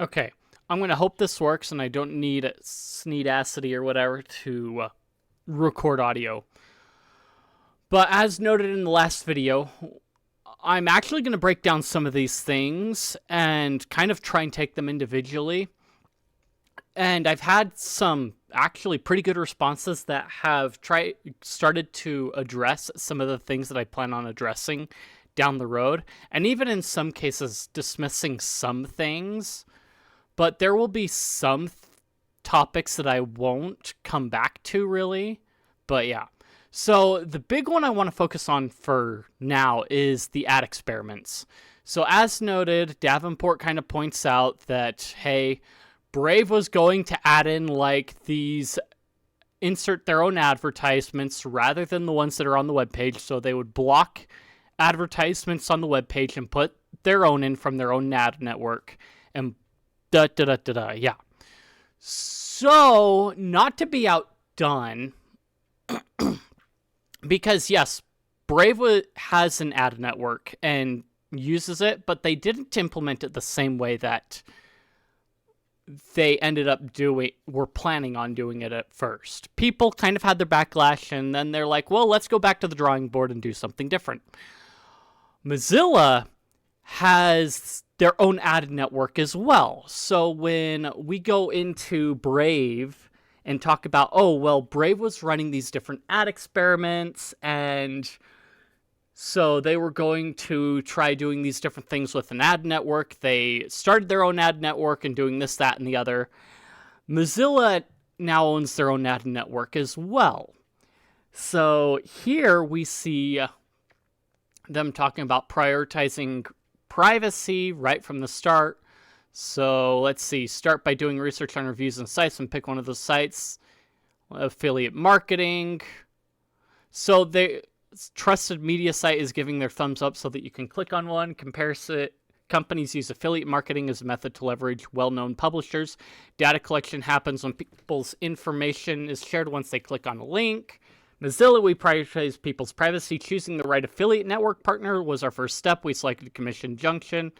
Okay, I'm going to hope this works and I don't need Sneedacity or whatever to record audio. But as noted in the last video, I'm actually going to break down some of these things and kind of try and take them individually. And I've had some actually pretty good responses that have started to address some of the things that I plan on addressing down the road, and even in some cases dismissing some things. But there will be some topics that I won't come back to really. But yeah. So the big one I want to focus on for now is the ad experiments. So as noted, Davenport kind of points out that, hey, Brave was going to add in like these insert their own advertisements rather than the ones that are on the webpage. So they would block advertisements on the webpage and put their own in from their own ad network. And yeah. So, not to be outdone, because yes, Brave has an ad network and uses it, but they didn't implement it the same way that they ended up were planning on doing it at first. People kind of had their backlash, and then they're like, well, let's go back to the drawing board and do something different. Mozilla has their own ad network as well. So when we go into Brave and talk about, oh, well, Brave was running these different ad experiments, and so they were going to try doing these different things with an ad network. They started their own ad network and doing this, that, and the other. Mozilla now owns their own ad network as well. So here we see them talking about prioritizing privacy right from the start. So let's see, start by doing research on reviews and sites and pick one of those sites. Affiliate marketing. So the trusted media site is giving their thumbs up so that you can click on one. Companies use affiliate marketing as a method to leverage well-known publishers. Data collection happens when people's information is shared once they click on a link. Mozilla, we prioritize people's privacy. Choosing the right affiliate network partner was our first step. We selected Commission Junction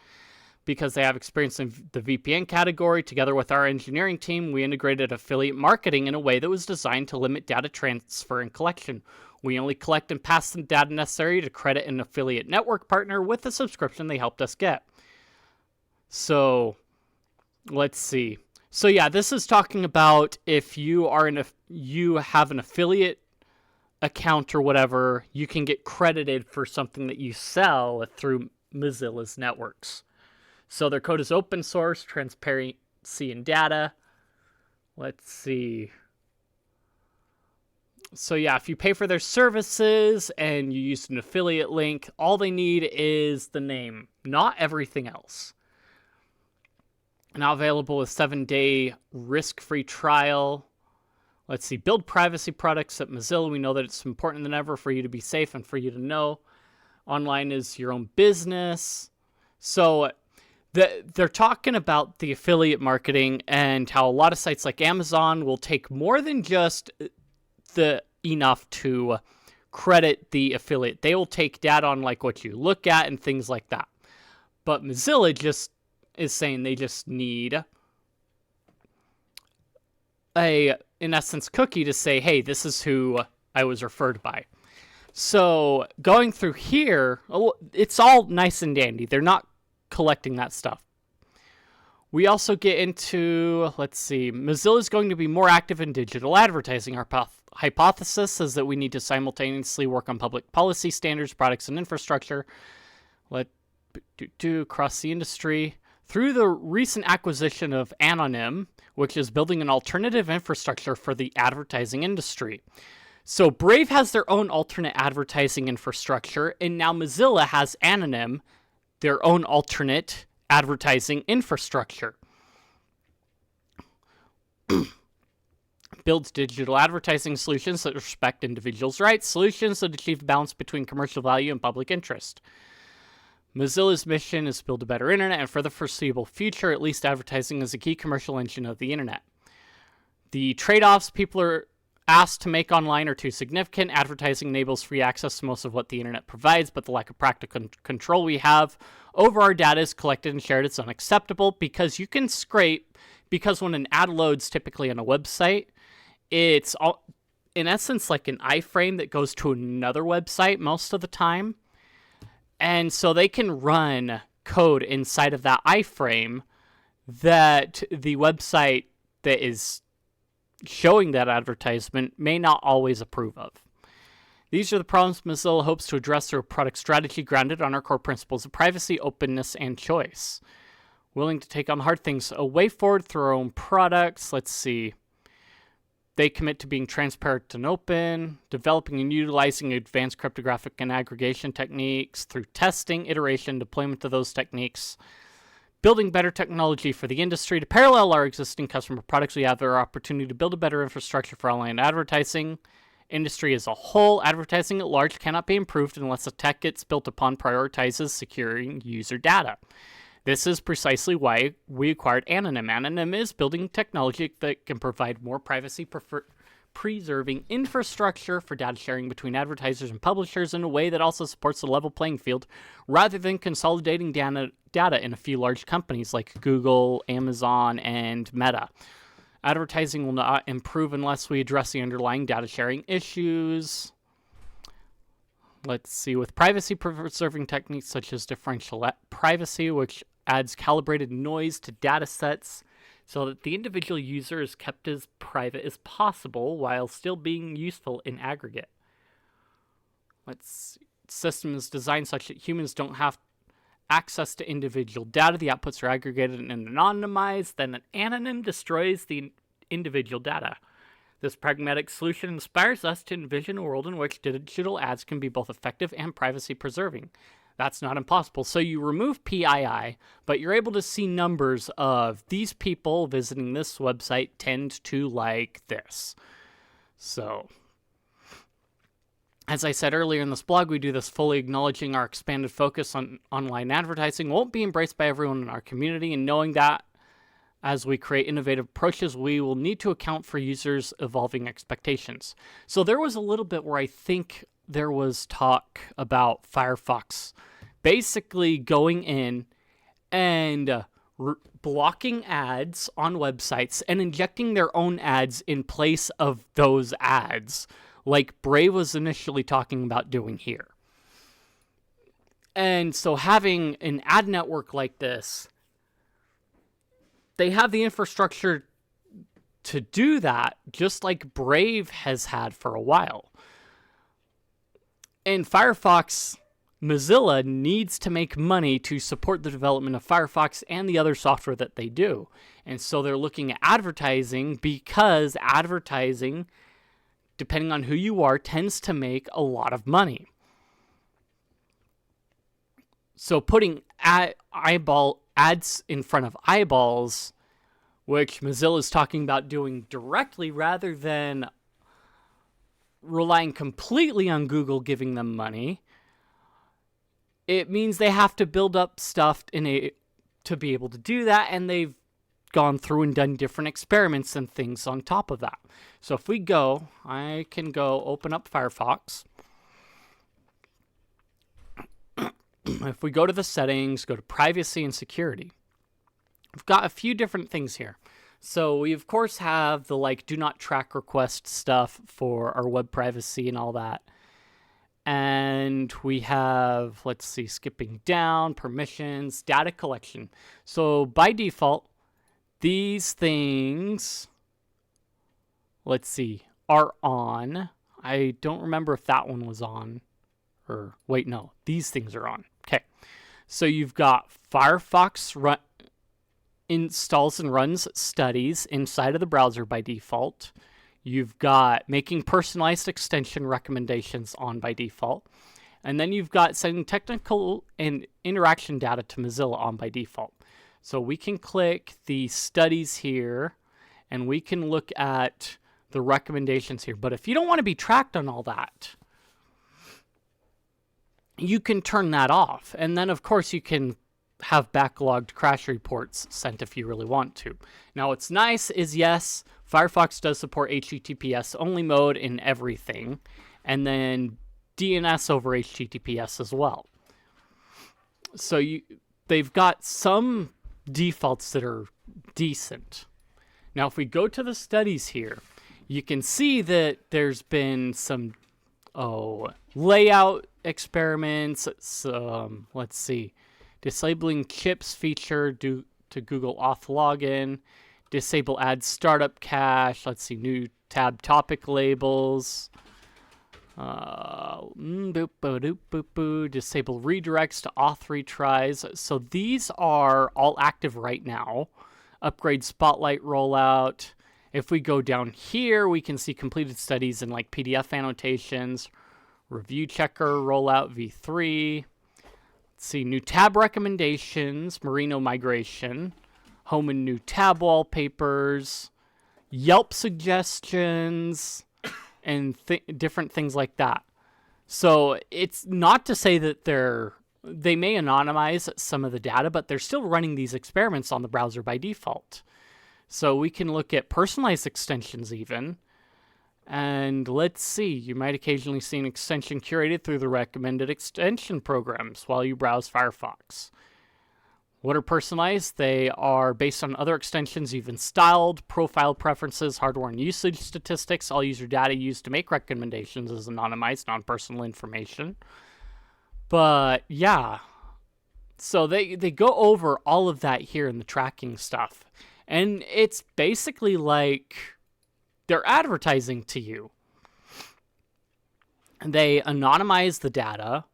because they have experience in the VPN category. Together with our engineering team, we integrated affiliate marketing in a way that was designed to limit data transfer and collection. We only collect and pass the data necessary to credit an affiliate network partner with the subscription they helped us get. So, let's see. So yeah, this is talking about if you have an affiliate account or whatever, you can get credited for something that you sell through Mozilla's networks. So their code is open source, transparency in data. Let's see. So yeah, if you pay for their services and you use an affiliate link, all they need is the name, not everything else. Now available with 7-day risk-free trial. Let's see, build privacy products at Mozilla. We know that it's important than ever for you to be safe and for you to know. Online is your own business. So they're talking about the affiliate marketing and how a lot of sites like Amazon will take more than just enough to credit the affiliate. They will take data on like what you look at and things like that. But Mozilla just is saying they just need in essence, cookie to say, hey, this is who I was referred by. So going through here, it's all nice and dandy. They're not collecting that stuff. We also get into, let's see, Mozilla is going to be more active in digital advertising. Our hypothesis is that we need to simultaneously work on public policy standards, products, and infrastructure. Across the industry. Through the recent acquisition of Anonym, which is building an alternative infrastructure for the advertising industry. So Brave has their own alternate advertising infrastructure, and now Mozilla has Anonym, their own alternate advertising infrastructure. Builds digital advertising solutions that respect individuals' rights, solutions that achieve balance between commercial value and public interest. Mozilla's mission is to build a better internet, and for the foreseeable future, at least advertising is a key commercial engine of the internet. The trade-offs people are asks to make online are too significant. Advertising enables free access to most of what the internet provides, but the lack of practical control we have over our data is collected and shared. It's unacceptable because you can scrape, because when an ad loads typically on a website, it's all, in essence like an iframe that goes to another website most of the time. And so they can run code inside of that iframe that the website that is showing that advertisement may not always approve of. These are the problems Mozilla hopes to address through a product strategy grounded on our core principles of privacy, openness, and choice. Willing to take on hard things. A way forward through our own products. Let's see. They commit to being transparent and open, developing and utilizing advanced cryptographic and aggregation techniques through testing, iteration, deployment of those techniques, building better technology for the industry. To parallel our existing customer products, we have our opportunity to build a better infrastructure for online advertising. Industry as a whole, advertising at large cannot be improved unless the tech it's built upon prioritizes securing user data. This is precisely why we acquired Anonym. Anonym is building technology that can provide more privacy-preserving infrastructure for data sharing between advertisers and publishers in a way that also supports the level playing field, rather than consolidating data in a few large companies like Google, Amazon, and Meta. Advertising will not improve unless we address the underlying data sharing issues. Let's see, with privacy-preserving techniques such as differential privacy, which adds calibrated noise to data sets so that the individual user is kept as private as possible while still being useful in aggregate. Let's see. Systems designed such that humans don't have access to individual data. The outputs are aggregated and anonymized. Then an anonym destroys the individual data. This pragmatic solution inspires us to envision a world in which digital ads can be both effective and privacy-preserving. That's not impossible. So you remove PII, but you're able to see numbers of these people visiting this website tend to like this. So, as I said earlier in this blog, we do this fully acknowledging our expanded focus on online advertising won't be embraced by everyone in our community, and knowing that as we create innovative approaches, we will need to account for users' evolving expectations. So there was a little bit where I think there was talk about Firefox basically going in and blocking ads on websites and injecting their own ads in place of those ads, like Brave was initially talking about doing here. And so having an ad network like this, they have the infrastructure to do that, just like Brave has had for a while. And Firefox, Mozilla needs to make money to support the development of Firefox and the other software that they do. And so they're looking at advertising, because advertising, depending on who you are, tends to make a lot of money. So putting ads in front of eyeballs, which Mozilla is talking about doing directly rather than relying completely on Google giving them money, it means they have to build up stuff to be able to do that, and they've gone through and done different experiments and things on top of that. So if we go, I can go open up Firefox. If we go to the settings, go to privacy and security, we've got a few different things here. So we of course have the do not track request stuff for our web privacy and all that. And we have, let's see, skipping down, permissions, data collection. So by default, these things, let's see, are on. I don't remember if that one was on. Or wait, no, these things are on. Okay. So you've got Firefox installs and runs studies inside of the browser by default. You've got making personalized extension recommendations on by default. And then you've got sending technical and interaction data to Mozilla on by default. So we can click the studies here, and we can look at the recommendations here. But if you don't want to be tracked on all that, you can turn that off. And then, of course, you can have backlogged crash reports sent if you really want to. Now, what's nice is, yes, Firefox does support HTTPS only mode in everything, and then DNS over HTTPS as well. So they've got some defaults that are decent. Now, if we go to the studies here, you can see that there's been some layout experiments. Let's see. Disabling chips feature due to Google Auth login. Disable add startup cache. Let's see. New tab topic labels. Disable redirects to auth retries. So these are all active right now. Upgrade Spotlight rollout. If we go down here, we can see completed studies in like PDF annotations, review checker rollout v3. Let's see, new tab recommendations, Merino migration, home and new tab wallpapers, Yelp suggestions, and different things like that. So it's not to say that they may anonymize some of the data, but they're still running these experiments on the browser by default. So we can look at personalized extensions even. And let's see, you might occasionally see an extension curated through the recommended extension programs while you browse Firefox. What are personalized? They are based on other extensions you've installed, profile preferences, hardware and usage statistics. All user data used to make recommendations is anonymized, non-personal information. But yeah, so they go over all of that here in the tracking stuff. And it's basically like they're advertising to you. They anonymize the data,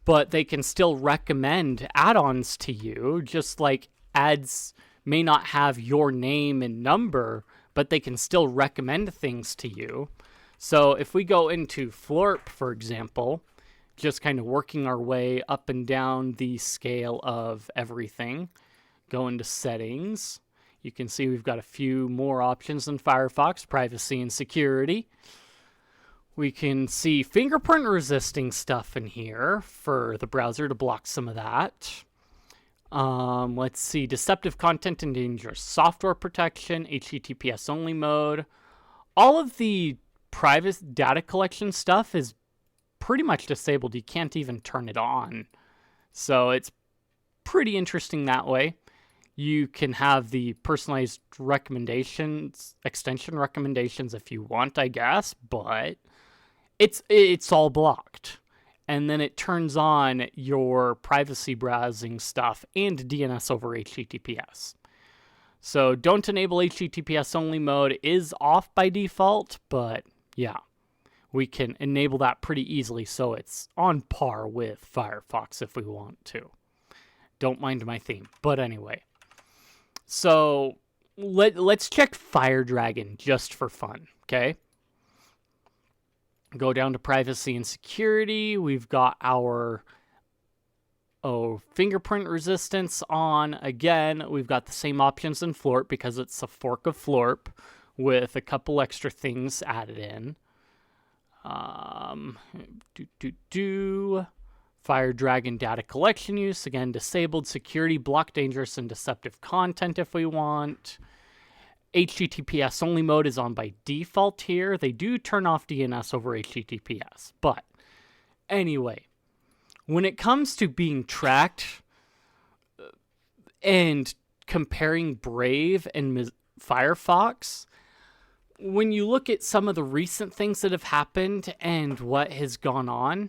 but they can still recommend add-ons to you, just like ads may not have your name and number, but they can still recommend things to you. So if we go into Floorp, for example, just kind of working our way up and down the scale of everything, go into settings. You can see we've got a few more options than Firefox, privacy and security. We can see fingerprint resisting stuff in here for the browser to block some of that. Let's see, deceptive content and dangerous software protection, HTTPS only mode. All of the private data collection stuff is pretty much disabled. You can't even turn it on. So it's pretty interesting that way. You can have the personalized recommendations, extension recommendations if you want, I guess, but it's all blocked. And then it turns on your privacy browsing stuff and DNS over HTTPS. So don't enable HTTPS only mode is off by default, but yeah, we can enable that pretty easily so it's on par with Firefox if we want to. Don't mind my theme, but anyway. So let's check FireDragon just for fun, okay? Go down to privacy and security. We've got our fingerprint resistance on. Again, we've got the same options in Floorp because it's a fork of Floorp with a couple extra things added in. FireDragon data collection use, again, disabled. Security, block dangerous and deceptive content if we want. HTTPS only mode is on by default here. They do turn off DNS over HTTPS. But anyway, when it comes to being tracked and comparing Brave and Firefox, when you look at some of the recent things that have happened and what has gone on,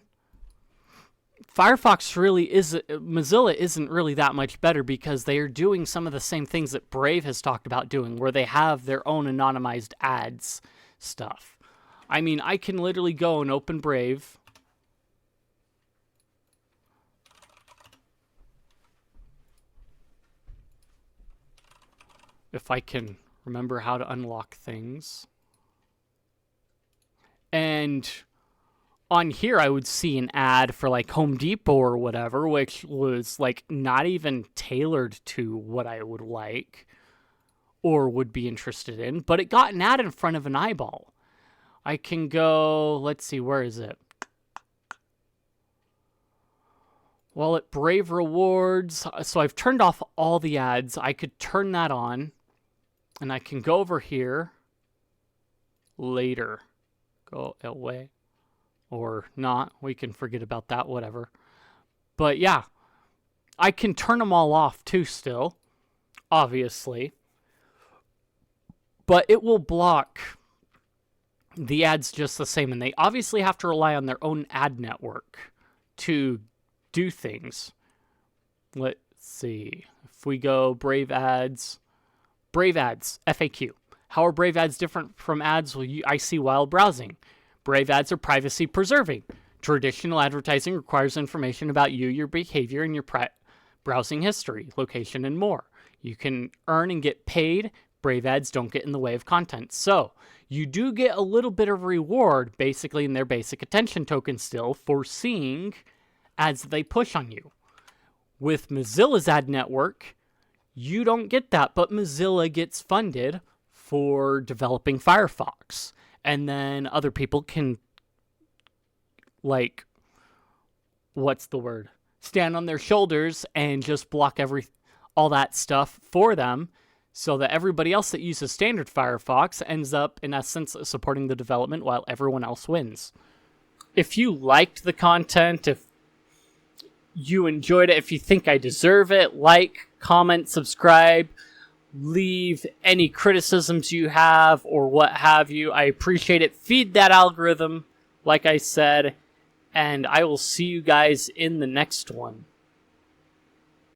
Mozilla isn't really that much better because they are doing some of the same things that Brave has talked about doing, where they have their own anonymized ads stuff. I mean, I can literally go and open Brave. If I can remember how to unlock things. And on here, I would see an ad for like Home Depot or whatever, which was like not even tailored to what I would like or would be interested in, but it got an ad in front of an eyeball. I can go, let's see, where is it? Well, at Brave Rewards, so I've turned off all the ads. I could turn that on, and I can go over here later. Go away. Or not. We can forget about that, whatever. But yeah, I can turn them all off too still, obviously. But it will block the ads just the same, and they obviously have to rely on their own ad network to do things. Let's see. If we go Brave Ads, FAQ. How are Brave Ads different from ads I see while browsing? Brave Ads are privacy preserving. Traditional advertising requires information about you, your behavior, and your browsing history, location, and more. You can earn and get paid. Brave Ads don't get in the way of content. So, you do get a little bit of reward, basically in their basic attention token still, for seeing ads that they push on you. With Mozilla's ad network, you don't get that, but Mozilla gets funded for developing Firefox. And then other people can, like, stand on their shoulders and just block all that stuff for them, so that everybody else that uses standard Firefox ends up, in essence, supporting the development while everyone else wins. If you liked the content, if you enjoyed it, if you think I deserve it, like, comment, subscribe, leave any criticisms you have or what have you. I appreciate it. Feed that algorithm, like I said, and I will see you guys in the next one.